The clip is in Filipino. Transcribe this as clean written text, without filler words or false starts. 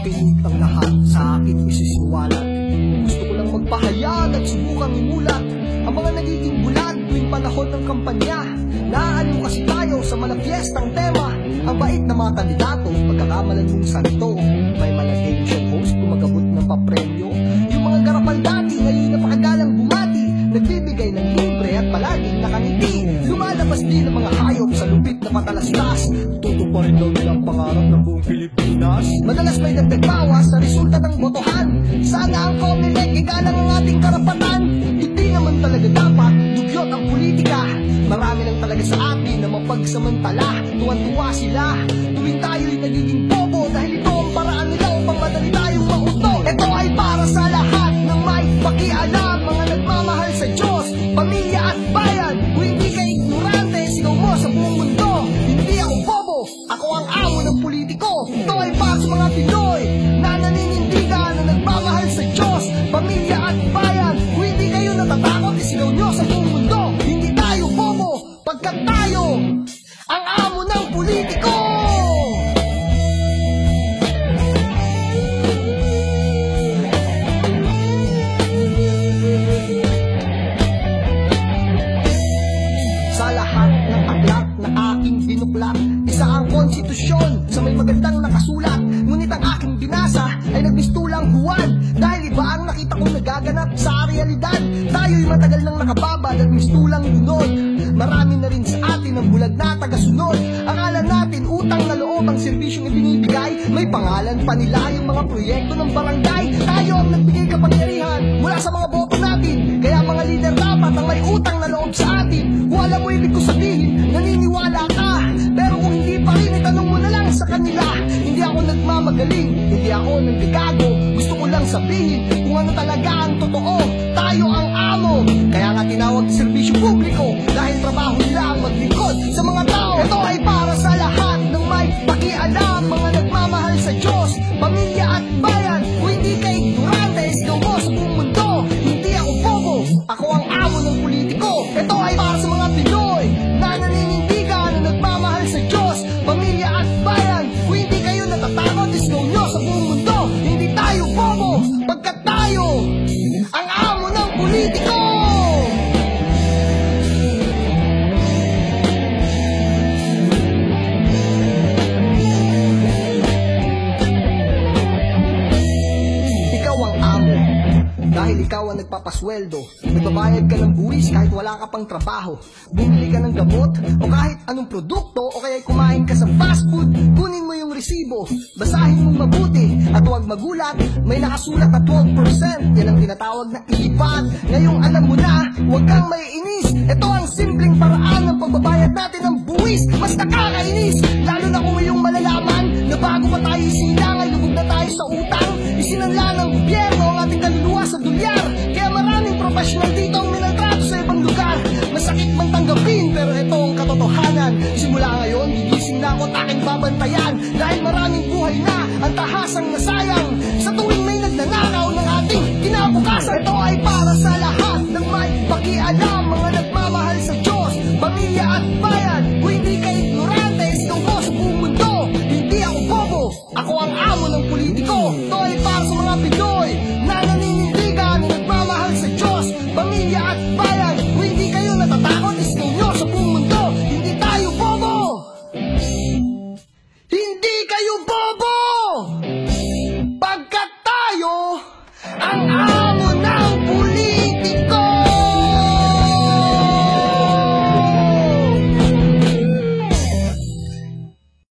makinig ang lahat, sa akin isisiwalat. Gusto ko lang magpahayag at subukang imulat ang mga nagiging bulat tuwing panahon ng kampanya. Naaaliw kasi tayo sa malapiestang tema, ang bait na mga kandidato, pagkakamalan mong santo. May malagay siyang host, gumagabot ng papremyo. Yung mga garapal dati, ngayon napakagalang bumati, nagbibigay ng libre at palaging nakangiti. Lumalabas din ang mga hayop sa lupit na patalastas, tutuparin daw nilang pangarap ng buong Pilipinas. Madalas may dagdag bawas sa resulta ng botohan. Sana ang COMELEC igalang ang ating karapatan. Hindi naman talaga dapat dugyot ang politika. Marami lang talaga sa atin na mapagsamantala. Tuwan-tuwa sila tuwing tayo'y nagiging bobo, dahil ito ang paraan nila upang madali tayong mauto. Ito ay para sa lahat ng may pakialam, mga nagmamahal sa Diyos, pamilya at bayan. Kung hindi ka ignorante, sigaw mo sa buong mundo, hindi ako bobo, ako ang amo ng politiko. Ito ay para sa mga Pinoy na naninindigan, na nagmamahal sa Diyos, pamilya at bayan. Kung hindi kayo natatakot, isigaw nyo sa buong mundo, hindi tayo bobo, pagkat tayo ang amo ng politiko. Sa lahat ng aklat na aking binuklat, isa ang konstitusyon sa may magandang nakasulat. Ngunit ang aking binasa ay nagbistulang huwan, dahil iba ang nakita kong nagaganap sa realidad. Tayo'y matagal nang nakababad at mistulang lunod. Marami na rin sa atin ang bulag na tagasunod. Akala natin utang na loob ang serbisyong ibinibigay, may pangalan pa nila yung mga proyekto ng barangay. Tayo ang nagbigay kapangyarihan mula sa mga boto natin, kaya mga leader dapat ang may utang na loob sa atin. Kung alam mo ibig ko sabihin, naniniwala ka, pero kung hindi pa rin, itanong mo na lang sa kanila. Hindi ako nagmamagaling, hindi ako nagbigago, gusto ko lang sabihin kung ano talaga ang totoo. Tayo ang amo, kaya nga tinawag serbisyo publiko, dahil trabaho nila ang maglingkod sa mga tao. Ito ay para sa lahat ng may pakialam, mga nagmamahal sa Diyos, pamilya at bayan. Kung hindi ka ignorante, sigaw mo sa buong mundo, hindi ako bobo, ako ang amo ng politiko. Ito ay para sa mga Pinoy na naninindigan, na nagmamahal sa Diyos, pamilya at bayan. Kung hindi kayo natatakot, isigaw nyo sa buong mundo, hindi tayo bobo, pagkat tayo ang amo ng politiko. Ikaw ang amo, dahil ikaw ang nagpapasweldo. Nagbabayad ka ng buwis kahit wala ka pang trabaho. Bumili ka ng gamot o kahit anong produkto, o kaya kumain ka sa fast food, kunin mo yung resibo, basahin mong mabuti at huwag magulat. May nakasulat na 12%, yan ang tinatawag na ipat. Ngayong alam mo na, huwag kang maiinis. Ito ang simpleng paraan ng pagbabayad natin ng buwis. Mas nakakainis, lalo na kung iyong malalaman na bago pa tayo isilangan, lubog na tayo sa utang. Isinanla ng gobyerno ang ating kaluluwa sa dolyar, kaya maraming professional dito ang minaltrato sa ibang lugar. Masakit man tanggapin, pero ito ang katotohanan. Simula ngayon, gigising na ako at aking babantayan, dahil maraming buhay na ang tahasang nasayang sa tuwing may nagnanakaw ng ating kinabukasan. Ito ay para sa lahat ng may pakialam, mga nagmamahal sa Diyos, pamilya at bayan. Kung hindi ka ignorante, sigaw mo sa buong mundo, hindi ako bobo, ako ang amo ng politiko. Ito ay para sa mga Pinoy na naninindigan, na nagmamahal sa Diyos, pamilya at bayan. Kung hindi kayo natatakot, isigaw nyo sa buong mundo, hindi tayo bobo, hindi kayo bobo.